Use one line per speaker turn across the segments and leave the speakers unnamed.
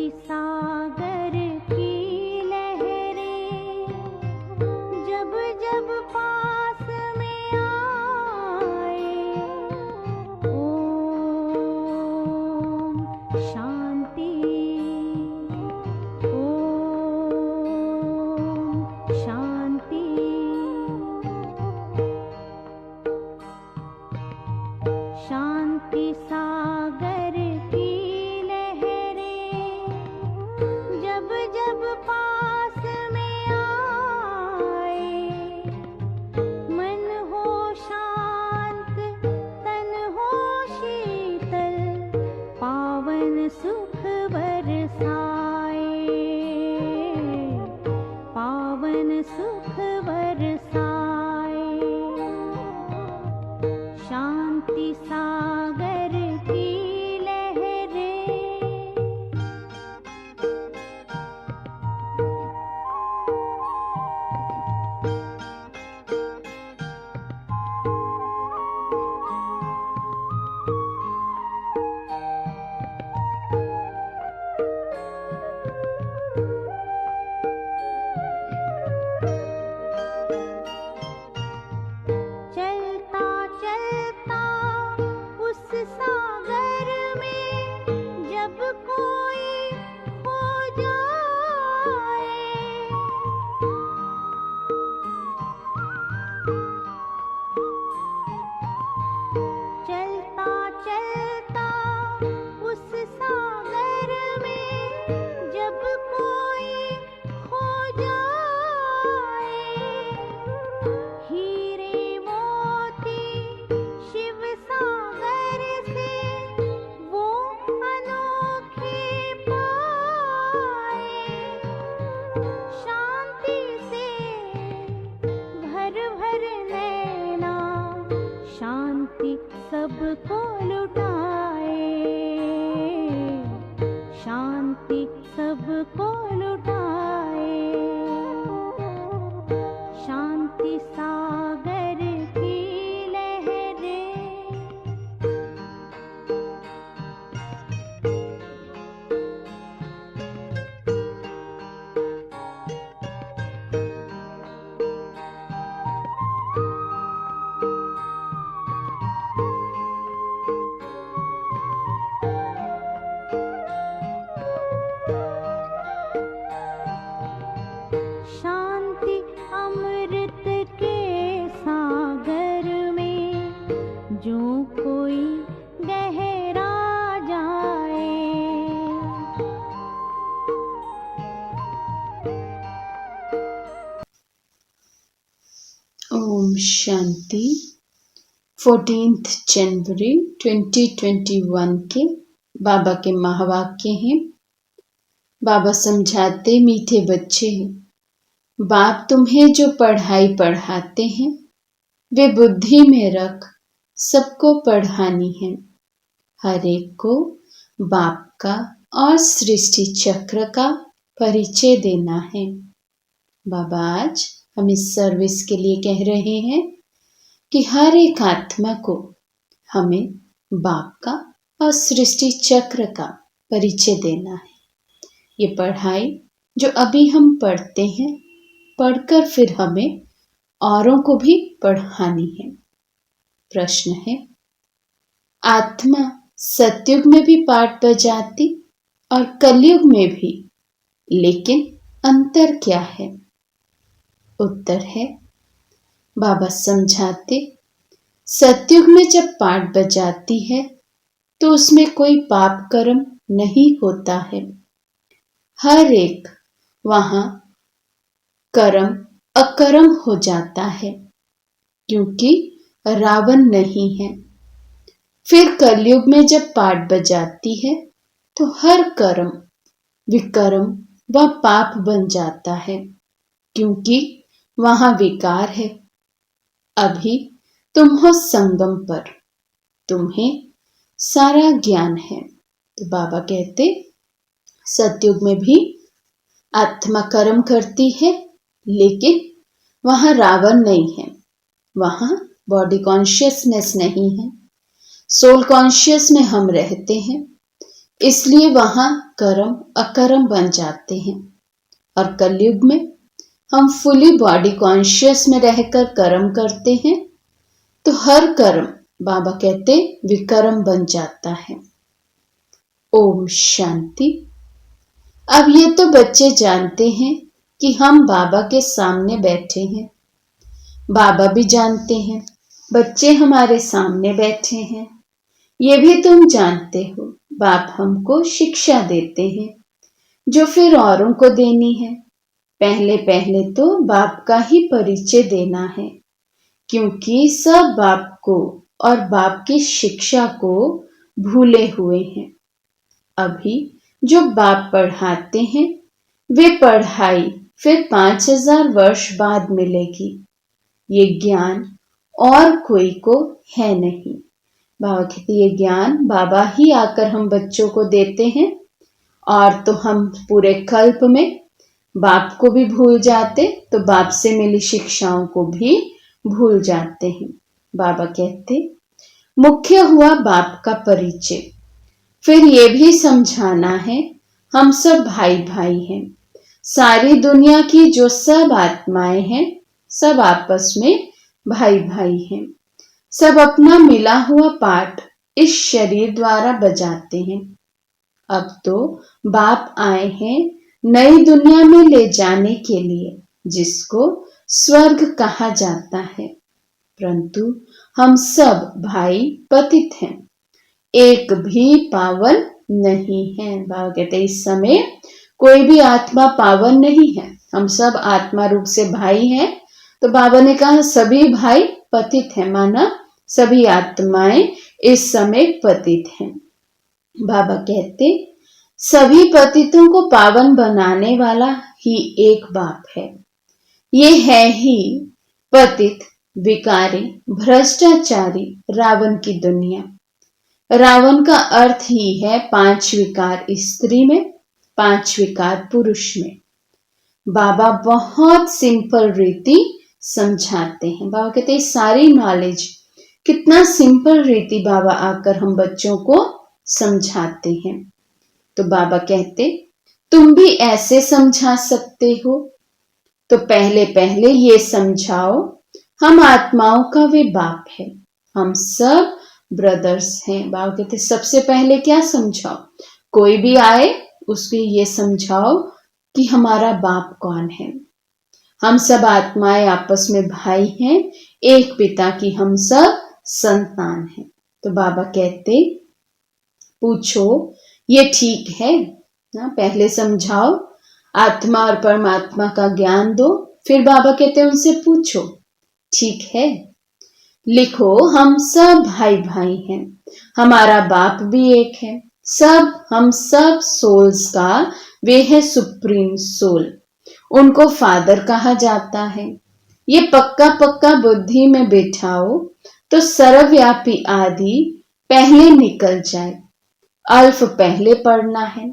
सागर की लहरें जब जब पास में आए, ओम शांति, ओम शांति। शांति सागर की लहरें जब जब पास में आए, मन हो शांत तन हो शीतल, पावन सुख बरसाए, पावन सुख बरसाए। शांति सागर की लहरें। चलता चलता उस सागर में जब कोई खो जाए, चलता चलता उस सागर में जब कोई खो जाए, हीरे मोती शिव सागर से वो अनोखे पाए, शांति से भर भर नैना शांति सबको लुटाए, शांति सबको लुटाए। शांति सागर की लहरें। शांति अमृत के सागर में जो कोई गहरा जाए,
ओम शांति। 14 जनवरी 2021 के बाबा के महावाक्य हैं। बाबा समझाते, मीठे बच्चे हैं, बाप तुम्हें जो पढ़ाई पढ़ाते हैं वे बुद्धि में रख सबको पढ़ानी है। हर एक को बाप का और सृष्टि चक्र का परिचय देना है। बाबा आज हम इस सर्विस के लिए कह रहे हैं कि हर एक आत्मा को हमें बाप का और सृष्टि चक्र का परिचय देना है। ये पढ़ाई जो अभी हम पढ़ते हैं, पढ़कर फिर हमें औरों को भी पढ़ानी है। प्रश्न है, आत्मा सतयुग में भी पाठ बजाती और कलयुग में भी, लेकिन अंतर क्या है? उत्तर है, बाबा समझाते, सतयुग में जब पाठ बजाती है तो उसमें कोई पाप कर्म नहीं होता है। हर एक वहां कर्म अकर्म हो जाता है क्योंकि रावण नहीं है। फिर कलयुग में जब पाठ बजाती है तो हर कर्म विकर्म व पाप बन जाता है क्योंकि वहां विकार है। अभी तुम हो संगम पर, तुम्हें सारा ज्ञान है। तो बाबा कहते, सतयुग में भी आत्मा कर्म करती है, लेकिन वहां रावण नहीं है, वहां बॉडी कॉन्शियसनेस नहीं है, सोल कॉन्शियस में हम रहते हैं। इसलिए वहां कर्म अकर्म बन जाते हैं। और कलयुग में हम फुली बॉडी कॉन्शियस में रहकर कर्म करते हैं, तो हर कर्म बाबा कहते विकर्म बन जाता है। ओम शांति। अब ये तो बच्चे जानते हैं कि हम बाबा के सामने बैठे हैं। बाबा भी जानते हैं बच्चे हमारे सामने बैठे हैं। ये भी तुम जानते हो बाप हमको शिक्षा देते हैं, जो फिर औरों को देनी है। पहले पहले तो बाप का ही परिचय देना है, क्योंकि सब बाप को और बाप की शिक्षा को भूले हुए हैं। अभी जो बाप पढ़ाते हैं वे पढ़ाई फिर 5000 वर्ष बाद मिलेगी। ये ज्ञान और कोई को है नहीं। बाबा कहते ये ज्ञान बाबा ही आकर हम बच्चों को देते हैं, और तो हम पूरे कल्प में बाप को भी भूल जाते, तो बाप से मिली शिक्षाओं को भी भूल जाते हैं। बाबा कहते मुख्य हुआ बाप का परिचय। फिर ये भी समझाना है हम सब भाई भाई हैं। सारी दुनिया की जो सब आत्माएं हैं सब आपस में भाई भाई हैं। सब अपना मिला हुआ पाठ इस शरीर द्वारा बजाते हैं। अब तो बाप आए हैं नई दुनिया में ले जाने के लिए, जिसको स्वर्ग कहा जाता है। परंतु हम सब भाई पतित हैं, एक भी पावन नहीं है। बाबा कहते इस समय कोई भी आत्मा पावन नहीं है, हम सब आत्मा रूप से भाई हैं। तो बाबा ने कहा सभी भाई पतित हैं, माना सभी आत्माएं इस समय पतित हैं। बाबा कहते सभी पतितों को पावन बनाने वाला ही एक बाप है। ये है ही पतित, विकारी, भ्रष्टाचारी रावण की दुनिया। रावण का अर्थ ही है 5 विकार स्त्री में, 5 विकार पुरुष में। बाबा बहुत सिंपल रीति समझाते हैं। बाबा कहते हैं सारी नॉलेज कितना सिंपल रीति बाबा आकर हम बच्चों को समझाते हैं। तो बाबा कहते तुम भी ऐसे समझा सकते हो, तो पहले पहले ये समझाओ हम आत्माओं का वे बाप है, हम सब ब्रदर्स हैं। बाबा कहते सबसे पहले क्या समझाओ, कोई भी आए उसको ये समझाओ कि हमारा बाप कौन है। हम सब आत्माएं आपस में भाई हैं, एक पिता की हम सब संतान हैं। तो बाबा कहते पूछो ये ठीक है ना, पहले समझाओ, आत्मा और परमात्मा का ज्ञान दो। फिर बाबा कहते उनसे पूछो ठीक है, लिखो हम सब भाई भाई हैं, हमारा बाप भी एक है, हम सब सोल्स का वे है सुप्रीम सोल, उनको फादर कहा जाता है। ये पक्का पक्का बुद्धि में बिठाओ तो सर्वव्यापी आदि पहले निकल जाए। अल्फ पहले पढ़ना है,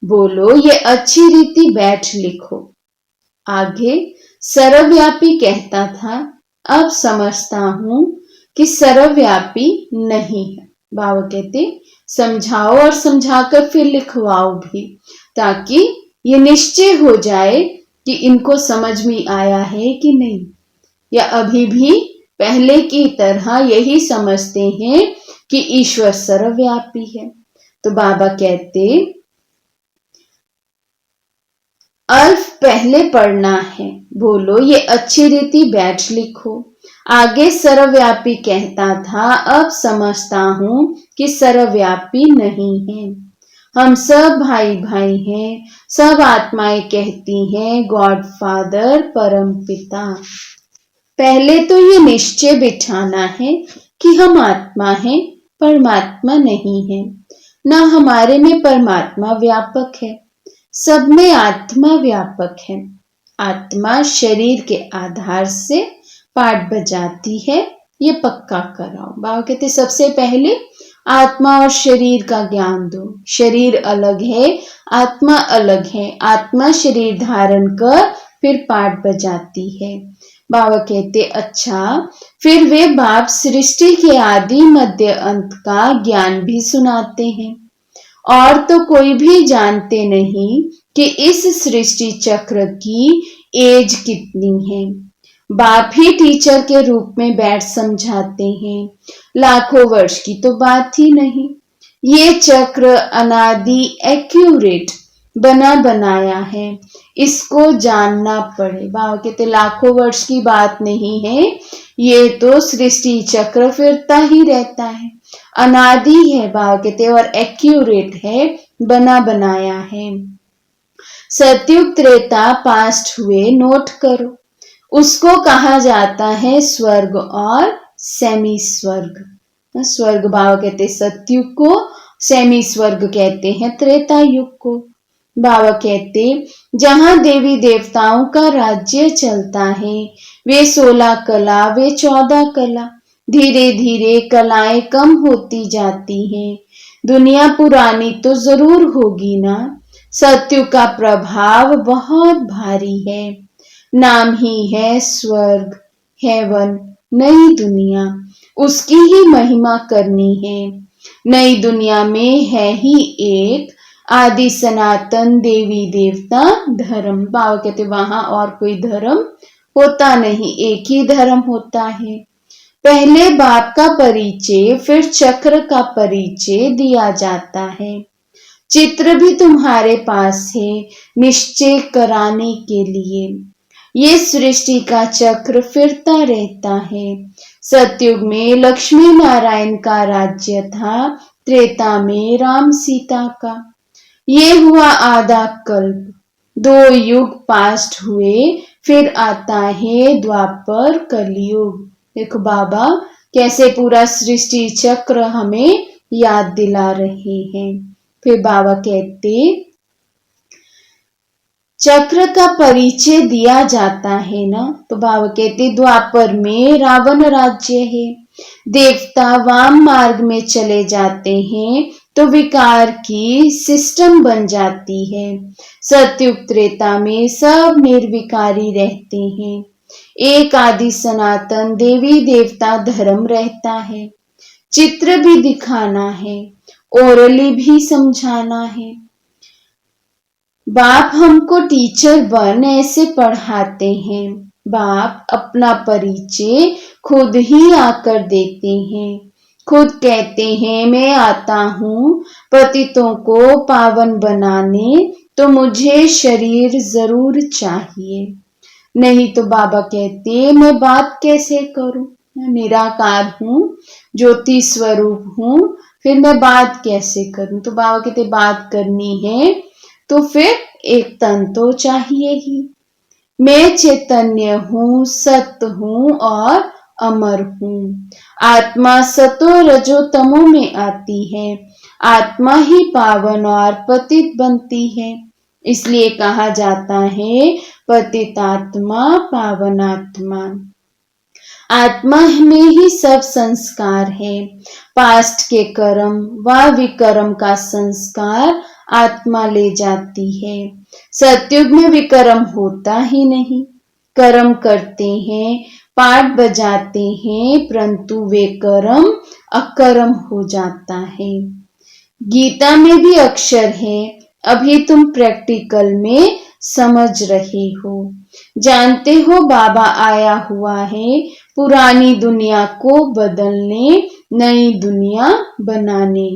बोलो ये अच्छी रीति बैठ लिखो। आगे सर्वव्यापी कहता था, अब समझता हूं कि सर्वव्यापी नहीं है। बाबा कहते समझाओ और समझाकर फिर लिखवाओ भी, ताकि ये निश्चय हो जाए कि इनको समझ में आया है कि नहीं, या अभी भी पहले की तरह यही समझते हैं कि ईश्वर सर्वव्यापी है। तो बाबा कहते अल्फ पहले पढ़ना है, बोलो ये अच्छी रीति बैठ लिखो। आगे सर्वव्यापी कहता था, अब समझता हूं कि सर्वव्यापी नहीं है, हम सब भाई भाई हैं, सब आत्माएं कहती हैं गॉड फादर परम पिता। पहले तो ये निश्चय बिठाना है कि हम आत्मा हैं, परमात्मा नहीं है, ना हमारे में परमात्मा व्यापक है, सब में आत्मा व्यापक है। आत्मा शरीर के आधार से पाठ बजाती है, ये पक्का कराओ। बाबा कहते सबसे पहले आत्मा और शरीर का ज्ञान दो। शरीर अलग है, आत्मा अलग है। आत्मा शरीर धारण कर फिर पाठ बजाती है। बाबा कहते अच्छा, फिर वे बाप सृष्टि के आदि मध्य अंत का ज्ञान भी सुनाते हैं, और तो कोई भी जानते नहीं कि इस सृष्टि चक्र की एज कितनी है। बाप ही टीचर के रूप में बैठ समझाते हैं। लाखों वर्ष की तो बात ही नहीं। ये चक्र अनादि एक्यूरेट बना बनाया है, इसको जानना पड़े। बाबा कहते लाखों वर्ष की बात नहीं है, ये तो सृष्टि चक्र फिरता ही रहता है, अनादि है बाबा कहते, और एक्यूरेट है, बना बनाया है। सतयुग त्रेता पास्ट हुए, नोट करो। उसको कहा जाता है स्वर्ग और सेमी स्वर्ग। स्वर्ग बाबा कहते सतयुग को, सेमी स्वर्ग कहते हैं त्रेता युग को। बाबा कहते जहां देवी देवताओं का राज्य चलता है, वे 16 कला, वे 14 कला, धीरे धीरे कलाएं कम होती जाती हैं। दुनिया पुरानी तो जरूर होगी ना। सत्युग का प्रभाव बहुत भारी है। नाम ही है स्वर्ग, हेवन, नई दुनिया, उसकी ही महिमा करनी है। नई दुनिया में है ही एक आदि सनातन देवी देवता धर्म। बाबा कहते वहां और कोई धर्म होता नहीं, एक ही धर्म होता है। पहले बाप का परिचय, फिर चक्र का परिचय दिया जाता है। चित्र भी तुम्हारे पास है निश्चय कराने के लिए। ये सृष्टि का चक्र फिरता रहता है। सतयुग में लक्ष्मी नारायण का राज्य था, त्रेता में राम सीता का। ये हुआ आधा कल्प, 2 युग पास्ट हुए, फिर आता है द्वापर कलयुग। देखो बाबा कैसे पूरा सृष्टि चक्र हमें याद दिला रहे हैं। फिर बाबा कहते चक्र का परिचय दिया जाता है ना, तो बाबा कहते द्वापर में रावण राज्य है। देवता वाम मार्ग में चले जाते हैं तो विकार की सिस्टम बन जाती है। सतयुग त्रेता में सब निर्विकारी रहते हैं। एक आदि सनातन देवी देवता धर्म रहता है। चित्र भी दिखाना है, ओरली भी समझाना है। बाप हमको टीचर बन ऐसे पढ़ाते हैं। बाप अपना परिचय खुद ही आकर देते हैं। खुद कहते हैं मैं आता हूँ पतितों को पावन बनाने, तो मुझे शरीर जरूर चाहिए। नहीं तो बाबा कहते मैं बात कैसे करूं, मैं निराकार हूँ, ज्योति स्वरूप हूँ, फिर मैं बात कैसे करूं। तो बाबा कहते बात करनी है तो फिर एक तन तो चाहिए ही। मैं चैतन्य हूँ, सत्य हूँ और अमर हूँ। आत्मा सतो रजो तमो में आती है। आत्मा ही पावन और पतित बनती है। इसलिए कहा जाता है पतितात्मा पावनात्मा। आत्मा में ही सब संस्कार है। पास्ट के कर्म व विकर्म का संस्कार आत्मा ले जाती है। सतयुग में विकर्म होता ही नहीं। कर्म करते हैं, पाठ बजाते हैं, परंतु वे कर्म अकर्म हो जाता है। गीता में भी अक्षर है, अभी तुम प्रैक्टिकल में समझ रहे हो। जानते हो बाबा आया हुआ है पुरानी दुनिया को बदलने, नई दुनिया बनाने।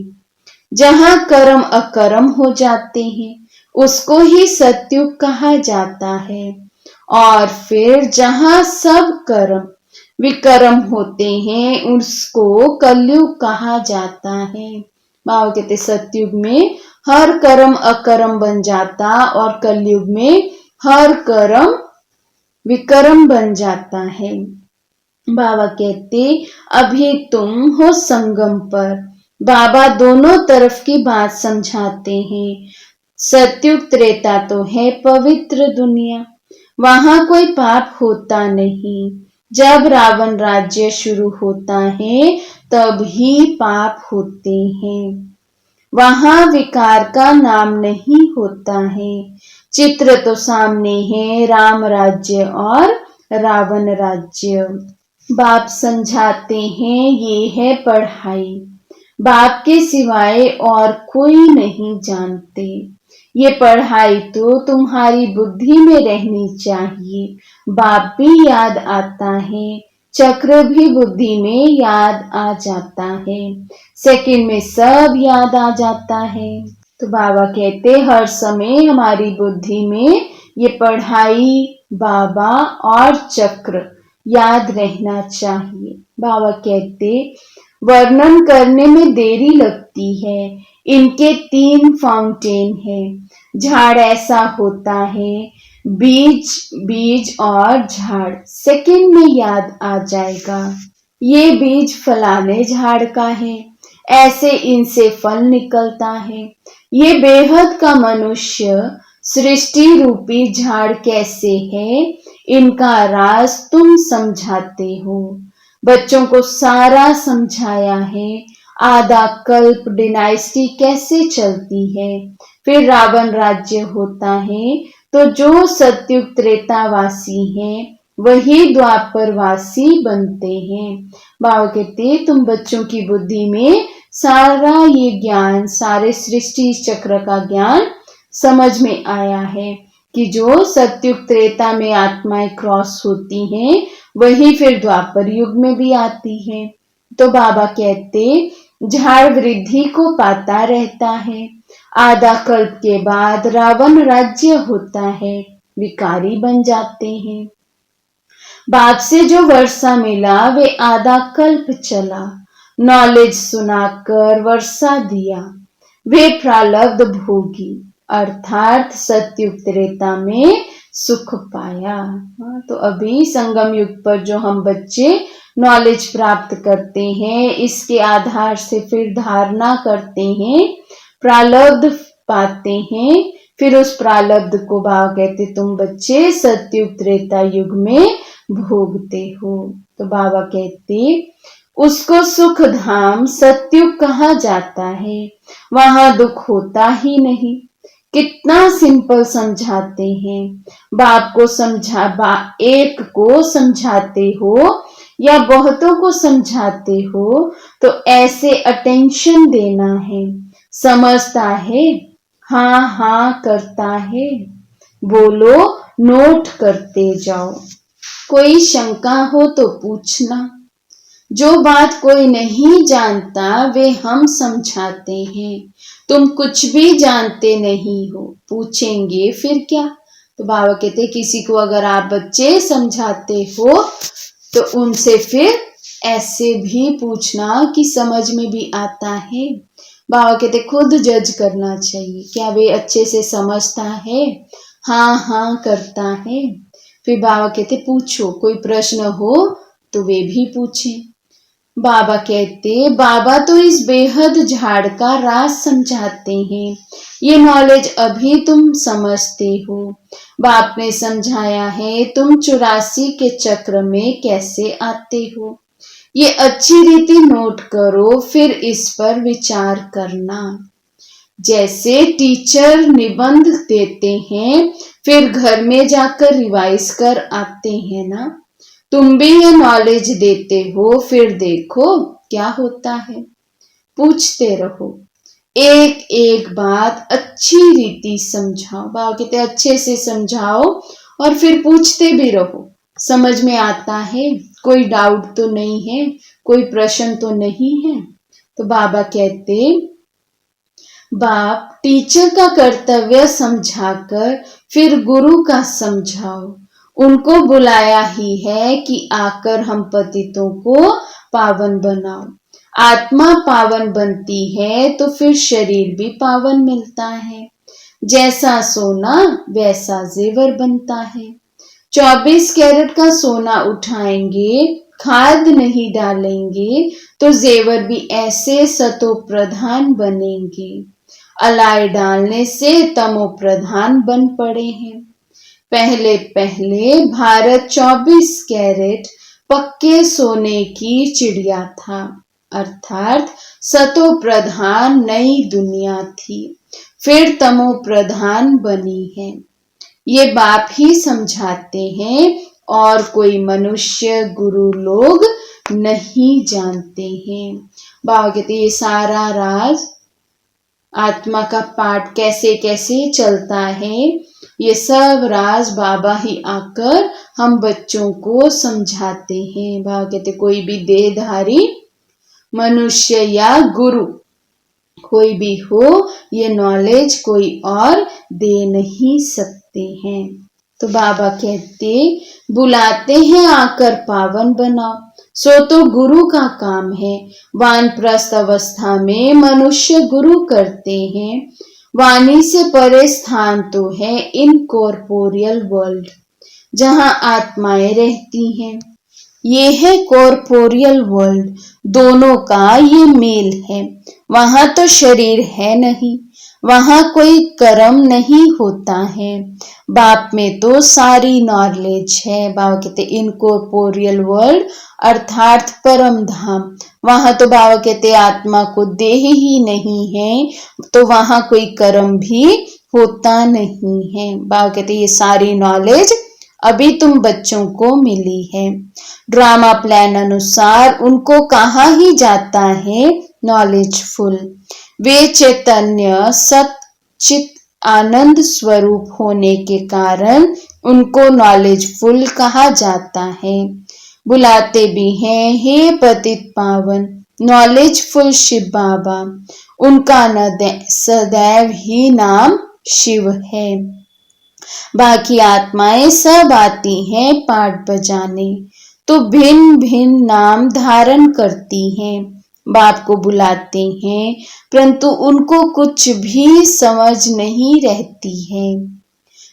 जहां कर्म अकर्म हो जाते हैं उसको ही सतयुग कहा जाता है। और फिर जहां सब कर्म विकर्म होते हैं उसको कलयुग कहा जाता है। बाबा कहते सतयुग में हर कर्म अकर्म बन जाता और कलयुग में हर कर्म विकर्म बन जाता है। बाबा कहते अभी तुम हो संगम पर। बाबा दोनों तरफ की बात समझाते हैं। सतयुग त्रेता तो है पवित्र दुनिया, वहां कोई पाप होता नहीं। जब रावण राज्य शुरू होता है तब ही पाप होते हैं। वहां विकार का नाम नहीं होता है। चित्र तो सामने है, राम राज्य और रावण राज्य। बाप समझाते हैं ये है पढ़ाई। बाप के सिवाय और कोई नहीं जानते। ये पढ़ाई तो तुम्हारी बुद्धि में रहनी चाहिए। बाप भी याद आता है, चक्र भी बुद्धि में याद आ जाता है, सेकंड में सब याद आ जाता है। तो बाबा कहते हर समय हमारी बुद्धि में ये पढ़ाई, बाबा और चक्र याद रहना चाहिए। बाबा कहते वर्णन करने में देरी लगती है। इनके 3 फाउंटेन है। झाड़ ऐसा होता है, बीज बीज और झाड़ सेकंड में याद आ जाएगा। ये बीज फलाने झाड़ का है, ऐसे इनसे फल निकलता है। ये बेहद का मनुष्य सृष्टि रूपी झाड़ कैसे है, इनका राज तुम समझाते हो। बच्चों को सारा समझाया है। आधा कल्प डिनाइस्टी कैसे चलती है, फिर रावण राज्य होता है। तो जो सत्युग त्रेतावासी हैं वही द्वापरवासी बनते हैं। बाबा कहते तुम बच्चों की बुद्धि में सारा ये ज्ञान, सारे सृष्टि चक्र का ज्ञान समझ में आया है कि जो सत्युग त्रेता में आत्माएं क्रॉस होती हैं वही फिर द्वापर युग में भी आती है। तो बाबा कहते झाड़ वृद्धि को पाता रहता है। आधा कल्प के बाद रावण राज्य होता है, विकारी बन जाते हैं। बाप से जो वर्षा मिला वे आधा कल्प चला, नॉलेज सुनाकर वर्षा दिया। वे प्रालब्ध भोगी अर्थात सत्युग त्रेता में सुख पाया। तो अभी संगम युग पर जो हम बच्चे नॉलेज प्राप्त करते हैं, इसके आधार से फिर धारणा करते हैं, प्रालब्ध पाते हैं, फिर उस प्रालब्ध को बाबा कहते तुम बच्चे सत्युग त्रेता युग में भोगते हो। तो बाबा कहते उसको सुख धाम सत्युग कहा जाता है, वहां दुख होता ही नहीं। कितना सिंपल समझाते हैं। बाप को एक को समझाते हो या बहुतों को समझाते हो तो ऐसे अटेंशन देना है। समझता है, हाँ हाँ करता है, बोलो नोट करते जाओ। कोई शंका हो तो पूछना। जो बात कोई नहीं जानता वे हम समझाते हैं। तुम कुछ भी जानते नहीं हो, पूछेंगे फिर क्या। तो बाबा कहते किसी को अगर आप बच्चे समझाते हो तो उनसे फिर ऐसे भी पूछना कि समझ में भी आता है। बाबा कहते खुद जज करना चाहिए, क्या वे अच्छे से समझता है, हाँ हाँ करता है। फिर बाबा कहते पूछो, कोई प्रश्न हो तो वे भी पूछें। बाबा कहते बाबा तो इस बेहद झाड़ का राज समझाते हैं। ये नॉलेज अभी तुम समझते हो। बाप ने समझाया है तुम 84 के चक्र में कैसे आते हो। ये अच्छी रीति नोट करो, फिर इस पर विचार करना। जैसे टीचर निबंध देते हैं फिर घर में जाकर रिवाइज कर आते हैं ना, तुम भी ये नॉलेज देते हो, फिर देखो क्या होता है। पूछते रहो, एक एक बात अच्छी रीति समझाओ। बाबा कहते अच्छे से समझाओ और फिर पूछते भी रहो, समझ में आता है, कोई डाउट तो नहीं है, कोई प्रश्न तो नहीं है। तो बाबा कहते बाप टीचर का कर्तव्य समझाकर फिर गुरु का समझाओ। उनको बुलाया ही है कि आकर हम पतितों को पावन बनाओ। आत्मा पावन बनती है तो फिर शरीर भी पावन मिलता है। जैसा सोना वैसा जेवर बनता है। 24 कैरेट का सोना उठाएंगे, खाद नहीं डालेंगे तो जेवर भी ऐसे सतो प्रधान बनेंगे। अलाय डालने से तमो प्रधान बन पड़े हैं। पहले पहले भारत 24 कैरेट पक्के सोने की चिड़िया था, अर्थात सतो प्रधान नई दुनिया थी, फिर तमो प्रधान बनी है। ये बाप ही समझाते हैं और कोई मनुष्य गुरु लोग नहीं जानते हैं। बाबा कहते ये सारा राज आत्मा का पाठ कैसे कैसे चलता है, ये सब राज बाबा ही आकर हम बच्चों को समझाते हैं। बाबा कहते कोई भी देहधारी मनुष्य या गुरु कोई भी हो, ये नॉलेज कोई और दे नहीं सकते हैं। तो बाबा कहते बुलाते हैं आकर पावन बनाओ, सो तो गुरु का काम है। वानप्रस्थ अवस्था में मनुष्य गुरु करते हैं। वाणी से परे स्थान तो है इनकॉर्पोरियल वर्ल्ड, जहां आत्माएं रहती हैं। ये है कॉर्पोरियल वर्ल्ड, दोनों का ये मेल है। वहां तो शरीर है नहीं, वहां कोई कर्म नहीं होता है। बाप में तो सारी नॉलेज है। बाबा कहते इनकॉर्पोरियल वर्ल्ड अर्थात परम धाम, वहां तो बाबा कहते आत्मा को देह ही नहीं है, तो वहां कोई कर्म भी होता नहीं है। बाबा कहते ये सारी नॉलेज अभी तुम बच्चों को मिली है। ड्रामा प्लान अनुसार उनको कहा ही जाता है नॉलेजफुल। वे चैतन्य सत चित आनंद स्वरूप होने के कारण उनको नॉलेजफुल कहा जाता है। बुलाते भी हैं हे पतित पावन नॉलेजफुल शिव बाबा, उनका सदैव ही नाम शिव है। बाकी आत्माएं सब आती हैं पाठ बजाने, तो भिन्न भिन्न नाम धारण करती हैं। बाप को बुलाते हैं, परंतु उनको कुछ भी समझ नहीं रहती है।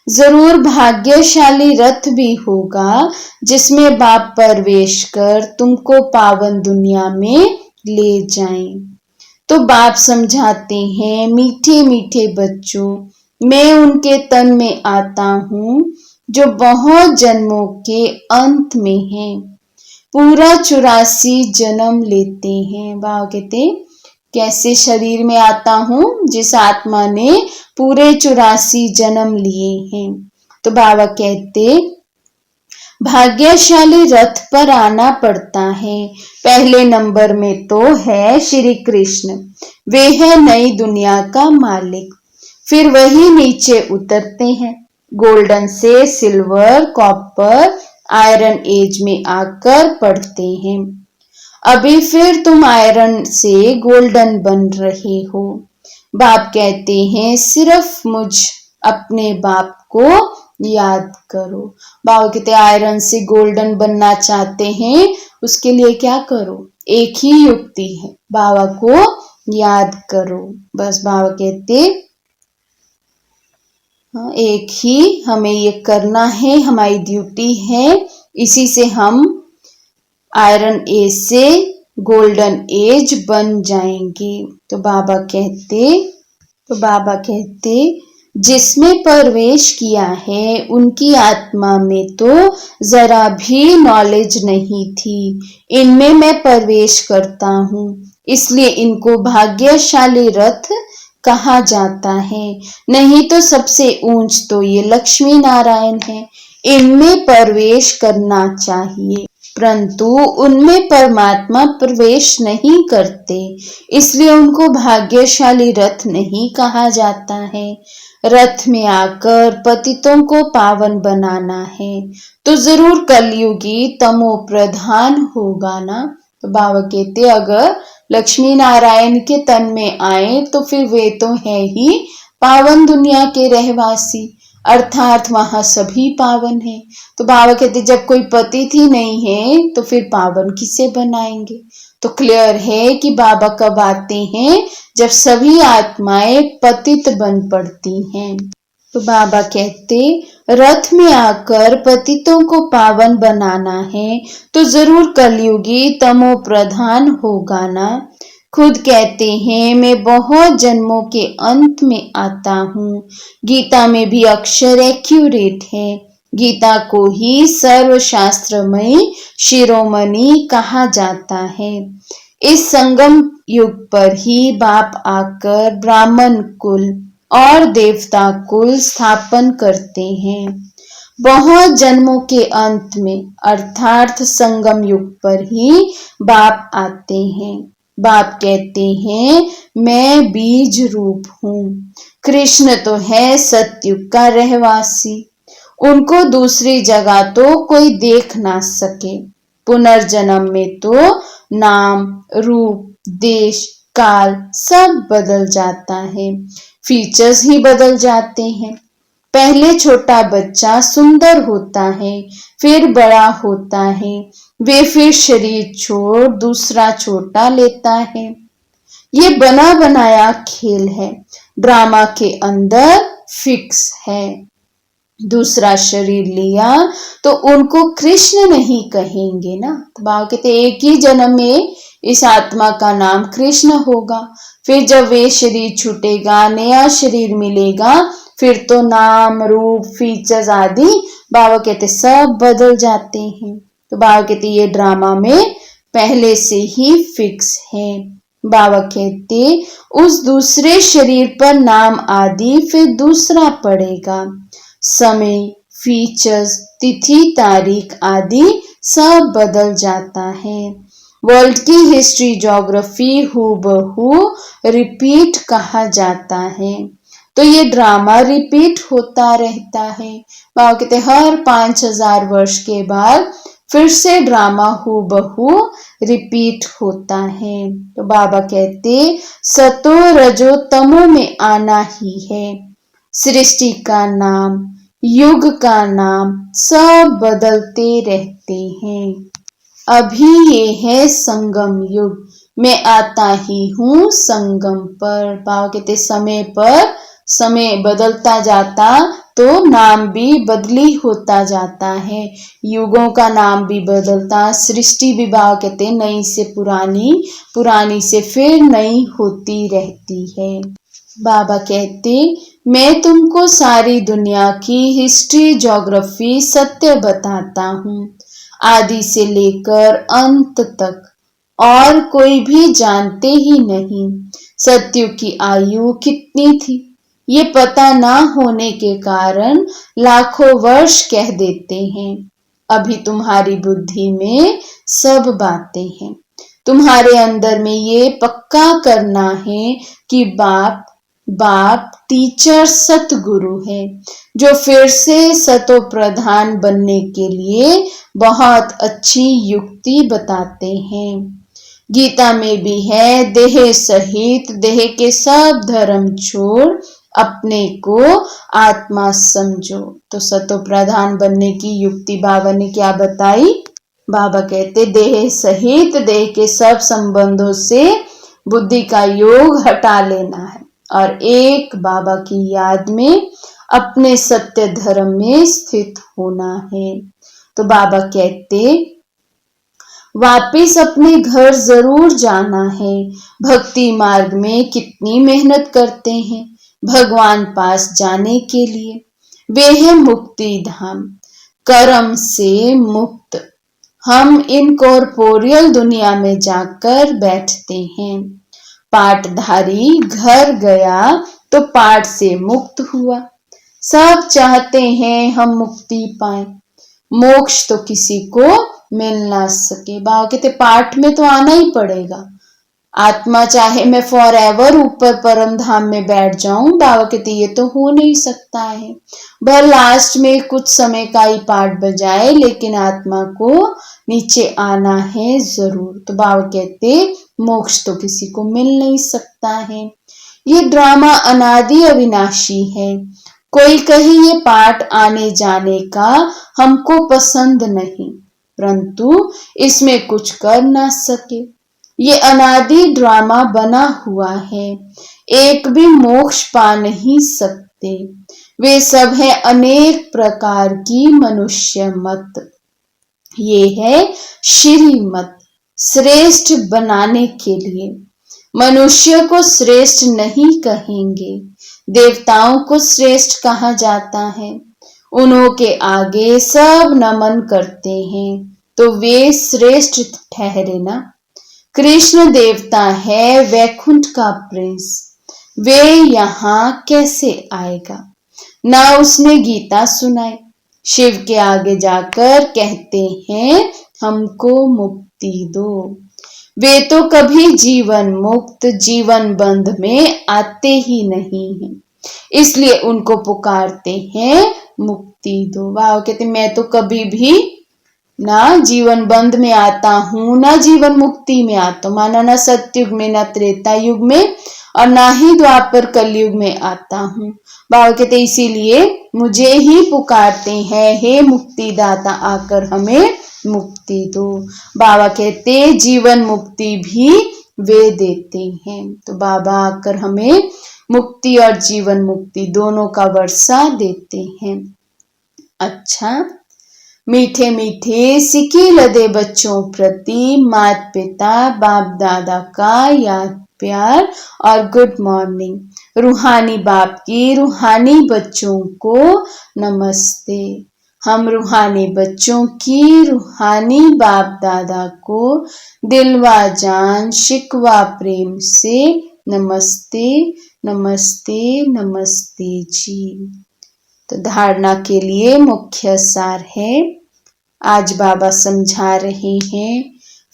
जरूर भाग्यशाली रथ भी होगा जिसमें बाप प्रवेश कर तुमको पावन दुनिया में ले जाएं। तो बाप समझाते हैं मीठे मीठे बच्चों, मैं उनके तन में आता हूँ जो बहुत जन्मों के अंत में हैं, पूरा 84 जन्म लेते हैं। बाबा कहते कैसे शरीर में आता हूँ, जिस आत्मा ने पूरे 84 जन्म लिए हैं। तो बाबा कहते भाग्यशाली रथ पर आना पड़ता है। पहले नंबर में तो है श्री कृष्ण, वे है नई दुनिया का मालिक। फिर वही नीचे उतरते हैं, गोल्डन से सिल्वर कॉपर आयरन एज में आकर पढ़ते हैं। अभी फिर तुम आयरन से गोल्डन बन रहे हो। बाप कहते हैं सिर्फ मुझ अपने बाप को याद करो। बाबा कहते आयरन से गोल्डन बनना चाहते हैं, उसके लिए क्या करो, एक ही युक्ति है, बाबा को याद करो। बस बाबा कहते एक ही हमें ये करना है, हमारी ड्यूटी है। इसी से हम आयरन एज से गोल्डन एज बन जाएंगे। तो बाबा कहते जिसमें प्रवेश किया है उनकी आत्मा में तो जरा भी नॉलेज नहीं थी। इनमें मैं प्रवेश करता हूँ, इसलिए इनको भाग्यशाली रथ कहा जाता है। नहीं तो सबसे ऊंच तो ये लक्ष्मी नारायण है, इनमें प्रवेश करना चाहिए, परंतु उनमें परमात्मा प्रवेश नहीं करते, इसलिए उनको भाग्यशाली रथ नहीं कहा जाता है। रथ में आकर पतितों को पावन बनाना है, तो जरूर कलयुगी तमो प्रधान होगा ना। तो बाबा कहते अगर लक्ष्मी नारायण के तन में आए तो फिर वे तो है ही पावन दुनिया के रहवासी, अर्थात वहां सभी पावन हैं। तो बाबा कहते जब कोई पतित ही नहीं है तो फिर पावन किसे बनाएंगे। तो क्लियर है कि बाबा कब आते हैं, जब सभी आत्माएं पतित बन पड़ती हैं। तो बाबा कहते रथ में आकर पतितों को पावन बनाना है, तो जरूर कलयुगी तमो प्रधान होगा ना। खुद कहते हैं मैं बहुत जन्मों के अंत में आता हूँ। गीता में भी अक्षर एक्यूरेट है, गीता को ही सर्वशास्त्रमय शिरोमणि कहा जाता है। इस संगम युग पर ही बाप आकर ब्राह्मण कुल और देवता कुल स्थापन करते हैं। बहुत जन्मों के अंत में अर्थात संगम युग पर ही बाप आते हैं। बाप कहते हैं मैं बीज रूप हूँ। कृष्ण तो है सतयुग का रहवासी, उनको दूसरी जगह तो कोई देख ना सके। पुनर्जन्म में तो नाम, रूप, देश, काल सब बदल जाता है, फीचर्स ही बदल जाते हैं। पहले छोटा बच्चा सुंदर होता है, फिर बड़ा होता है, वे फिर शरीर छोड़ दूसरा छोटा लेता है। ये बना बनाया खेल है, ड्रामा के अंदर फिक्स है। दूसरा शरीर लिया तो उनको कृष्ण नहीं कहेंगे ना। तो बाबा कहते एक ही जन्म में इस आत्मा का नाम कृष्ण होगा, फिर जब वे शरीर छूटेगा, नया शरीर मिलेगा, फिर तो नाम, रूप, फीचर्स आदि बाबा कहते सब बदल जाते हैं। तो बाबा कहते ये ड्रामा में पहले से ही फिक्स है। बाबा कहते उस दूसरे शरीर पर नाम आदि फिर दूसरा पड़ेगा। समय, फीचर्स, तिथि, तारीख आदि सब बदल जाता है। वर्ल्ड की हिस्ट्री, ज्योग्राफी हूबहू रिपीट कहा जाता है। तो ये ड्रामा रिपीट होता रहता है। बाबा कहते हर 5000 वर्ष के बाद फिर से ड्रामा हूबहू रिपीट होता है। तो बाबा कहते सतो रजो तमो में आना ही है। सृष्टि का नाम, युग का नाम सब बदलते रहते हैं। अभी ये है संगम युग, मैं आता ही हूँ संगम पर। बाबा कहते समय पर समय बदलता जाता तो नाम भी बदली होता जाता है, युगों का नाम भी बदलता, सृष्टि भी बाबा कहते नई से पुरानी, पुरानी से फिर नई होती रहती है। बाबा कहते मैं तुमको सारी दुनिया की हिस्ट्री, ज्योग्राफी, सत्य बताता हूँ, आदि से लेकर अंत तक, और कोई भी जानते ही नहीं। सत्युग की आयु कितनी थी ये पता ना होने के कारण लाखों वर्ष कह देते हैं। अभी तुम्हारी बुद्धि में सब बातें हैं, तुम्हारे अंदर में ये पक्का करना है कि बाप टीचर सतगुरु है, जो फिर से सतो प्रधान बनने के लिए बहुत अच्छी युक्ति बताते हैं। गीता में भी है देह सहित देह के सब धर्म छोड़ अपने को आत्मा समझो। तो सतो प्रधान बनने की युक्ति बाबा ने क्या बताई? बाबा कहते देह सहित देह के सब संबंधों से बुद्धि का योग हटा लेना है और एक बाबा की याद में अपने सत्य धर्म में स्थित होना है। तो बाबा कहते वापिस अपने घर जरूर जाना है। भक्ति मार्ग में कितनी मेहनत करते हैं भगवान पास जाने के लिए। वे है मुक्ति धाम, कर्म से मुक्त। हम इनकॉर्पोरियल दुनिया में जाकर बैठते हैं। पाठधारी घर गया तो पाठ से मुक्त हुआ। सब चाहते हैं हम मुक्ति पाए, मोक्ष तो किसी को मिल ना सके। बाबा कहते पाठ में तो आना ही पड़ेगा। आत्मा चाहे मैं फॉर एवर ऊपर परम धाम में बैठ जाऊं, बाबा कहते ये तो हो नहीं सकता है। भर लास्ट में कुछ समय का ही पाठ बजाए, लेकिन आत्मा को नीचे आना है जरूर। तो बाबा कहते मोक्ष तो किसी को मिल नहीं सकता है। ये ड्रामा अनादि अविनाशी है। कोई कहे ये पाठ आने जाने का हमको पसंद नहीं, परंतु इसमें कुछ कर ना सके। ये अनादि ड्रामा बना हुआ है, एक भी मोक्ष पा नहीं सकते। वे सब है अनेक प्रकार की मनुष्य मत। ये है श्रीमत, श्रेष्ठ बनाने के लिए। मनुष्य को श्रेष्ठ नहीं कहेंगे, देवताओं को श्रेष्ठ कहा जाता है। उन्हों के आगे सब नमन करते हैं तो वे श्रेष्ठ ठहरे ना। कृष्ण देवता है वैकुंठ का प्रिंस, वे यहाँ कैसे आएगा? ना उसने गीता सुनाई, शिव के आगे जाकर कहते हैं हमको मुक्ति दो। वे तो कभी जीवन मुक्त जीवन बंध में आते ही नहीं हैं, इसलिए उनको पुकारते हैं मुक्ति दो। वाह, कहते मैं तो कभी भी ना जीवन बंध में आता हूं ना जीवन मुक्ति में आता हूं, माना ना सतयुग में ना त्रेता युग में और ना ही द्वापर कलयुग में आता हूं। बाबा कहते इसीलिए मुझे ही पुकारते हैं, हे मुक्तिदाता आकर हमें मुक्ति दो। बाबा कहते जीवन मुक्ति भी वे देते हैं, तो बाबा आकर हमें मुक्ति और जीवन मुक्ति दोनों का वर्षा देते हैं। अच्छा, मीठे मीठे सिके लदे बच्चों प्रति माता पिता बाप दादा का याद प्यार और गुड मॉर्निंग। रूहानी बाप की रूहानी बच्चों को नमस्ते। हम रूहानी बच्चों की रूहानी बाप दादा को दिलवा जान शिकवा प्रेम से नमस्ते नमस्ते नमस्ते जी। तो धारणा के लिए मुख्य सार है, आज बाबा समझा रहे हैं।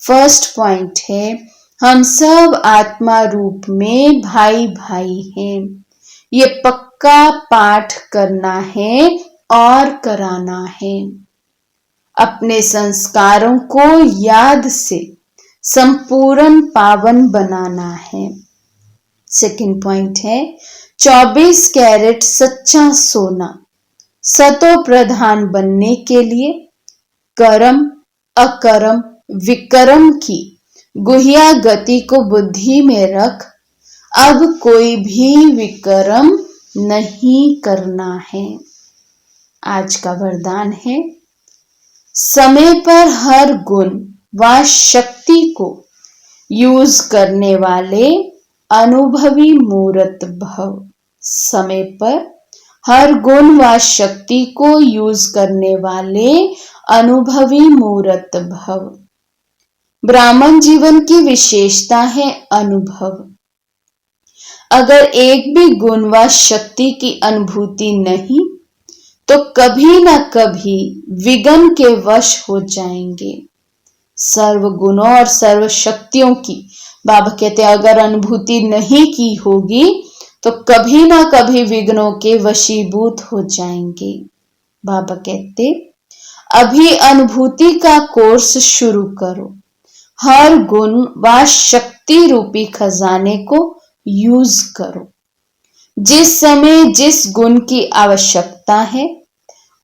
फर्स्ट पॉइंट है हम सब आत्मा रूप में भाई भाई हैं, ये पक्का पाठ करना है और कराना है। अपने संस्कारों को याद से संपूर्ण पावन बनाना है। सेकंड पॉइंट है 24 कैरेट सच्चा सोना सतो प्रधान बनने के लिए कर्म अकर्म विकर्म की गुह्या गति को बुद्धि में रख अब कोई भी विकर्म नहीं करना है। आज का वरदान है समय पर हर गुण व शक्ति को यूज करने वाले अनुभवी मूर्त भव। समय पर हर गुण व शक्ति को यूज करने वाले अनुभवी मूर्त भव। ब्राह्मण जीवन की विशेषता है अनुभव। अगर एक भी गुण व शक्ति की अनुभूति नहीं तो कभी न कभी विघ्न के वश हो जाएंगे। सर्व गुणों और सर्व शक्तियों की बाबा कहते हैं अगर अनुभूति नहीं की होगी तो कभी ना कभी विघ्नों के वशीभूत हो जाएंगे। बाबा कहते अभी अनुभूति का कोर्स शुरू करो, हर गुण व शक्ति रूपी खजाने को यूज करो। जिस समय जिस गुण की आवश्यकता है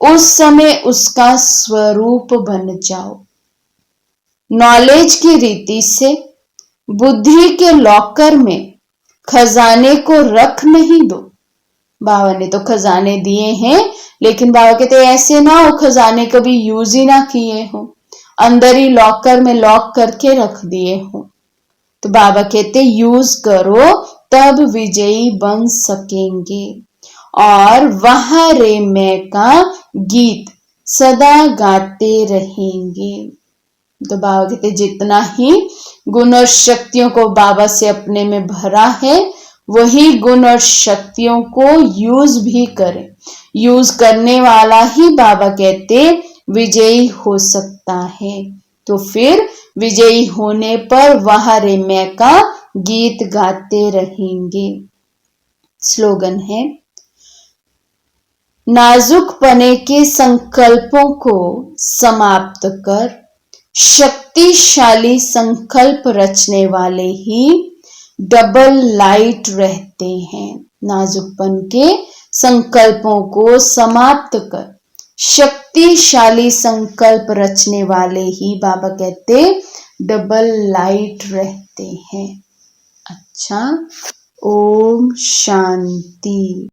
उस समय उसका स्वरूप बन जाओ। नॉलेज की रीति से बुद्धि के लॉकर में खजाने को रख नहीं दो। बाबा ने तो खजाने दिए हैं, लेकिन बाबा कहते ऐसे ना हो खजाने कभी यूज ही ना किए हो, अंदर ही लॉकर में लॉक करके रख दिए हो। तो बाबा कहते यूज करो तब विजयी बन सकेंगे और वहां रे मैं का गीत सदा गाते रहेंगे। तो बाबा कहते जितना ही गुण और शक्तियों को बाबा से अपने में भरा है वही गुण और शक्तियों को यूज भी करें। यूज करने वाला ही बाबा कहते विजयी हो सकता है। तो फिर विजयी होने पर वहां रे मैं का गीत गाते रहेंगे। स्लोगन है नाजुक पने के संकल्पों को समाप्त कर शक्तिशाली संकल्प रचने वाले ही डबल लाइट रहते हैं। नाजुकपन के संकल्पों को समाप्त कर शक्तिशाली संकल्प रचने वाले ही बाबा कहते डबल लाइट रहते हैं। अच्छा, ओम शांति।